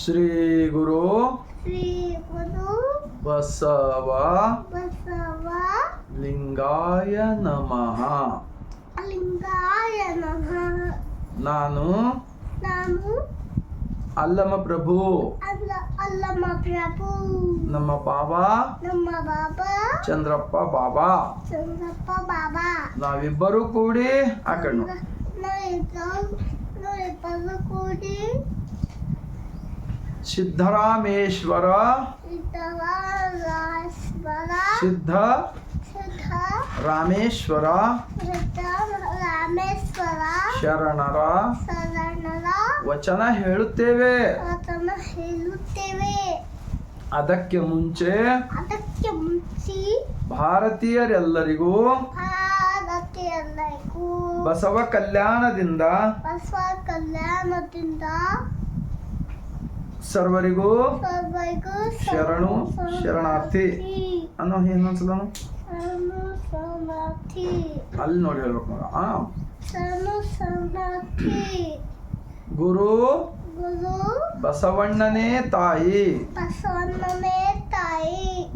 ಶ್ರೀ ಗುರು ಬಸವ ಲಿಂಗಾಯ ನಮಃ. ನಾನು ಅಲ್ಲಮ ಪ್ರಭು ನಮ್ಮ ಬಾಬಾ ಚಂದ್ರಪ್ಪ ಬಾಬಾ ನಾವಿಬ್ಬರು ಕೂಡಿ ಆ ಕಣ್ಣು ಸಿದ್ಧರಾಮೇಶ್ವರ ಸಿದ್ಧ ರಾಮೇಶ್ವರ ಶರಣರ ವಚನ ಹೇಳುತ್ತೇವೆ. ಅದಕ್ಕೆ ಮುಂಚೆ ಭಾರತೀಯರೆಲ್ಲರಿಗೂ ಬಸವ ಕಲ್ಯಾಣದಿಂದ ಸರ್ವರಿಗೂ ಶರಣು ಶರಣಾರ್ಥಿ ಅನ್ನೋ ಏನೊಂದ್ಸಲನು ಅಲ್ಲಿ ನೋಡಿ ಹೇಳ್ಬೇಕು ಮಗ. ಗುರು ಬಸವಣ್ಣನೇ ತಾಯಿ,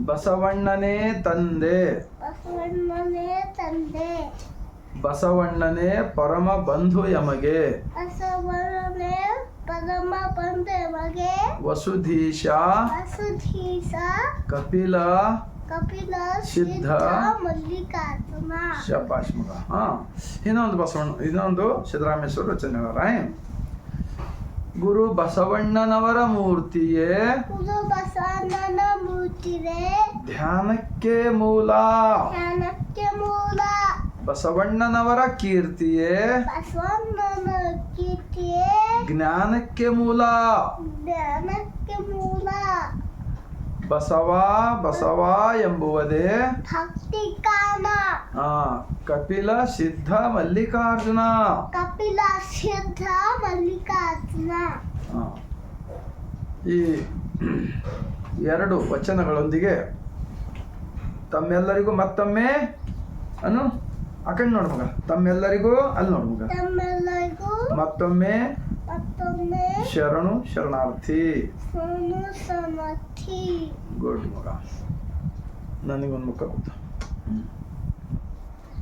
ಬಸವಣ್ಣನೇ ತಂದೆ, ಬಸವಣ್ಣನೇ ಪರಮ ಬಂಧು ಯಮಗೆ, ವಸುಧೀಶ ಕಪಿಲ ಸಿದ್ಧ ಮಲ್ಲಿಕಾರ್ಜುನ. ಶಪಾಶ್ ಮಗ. ಇನ್ನೊಂದು ಬಸವಣ್ಣ, ಇನ್ನೊಂದು ಸಿದ್ದರಾಮೇಶ್ವರ ರಚನೆಗಾರ. ಗುರು ಬಸವಣ್ಣನವರ ಮೂರ್ತಿಯೇ ಧ್ಯಾನಕ್ಕೆ ಮೂಲ, ಬಸವಣ್ಣನವರ ಕೀರ್ತಿಯೇ ಜ್ಞಾನಕ್ಕೆ ಮೂಲ. ಬಸವ ಬಸವ ಎಂಬುವುದೇ ಕಪಿಲ ಸಿದ್ಧ ಮಲ್ಲಿಕಾರ್ಜುನ. ಈ ಎರಡು ವಚನಗಳೊಂದಿಗೆ ತಮ್ಮೆಲ್ಲರಿಗೂ ಮತ್ತೊಮ್ಮೆ ಅನು ಆ ಕಡೆ ನೋಡು ಮಗ, ತಮ್ಮೆಲ್ಲರಿಗೂ ಅಲ್ಲಿ ನೋಡು ಮಗ, ಮತ್ತೊಮ್ಮೆ ಶರಣು ಶರಣಾರ್ಥಿ. ಗುಡ್ ಮಗ, ನನಗೊಂದು ಮುಖ ಗೊತ್ತಾ.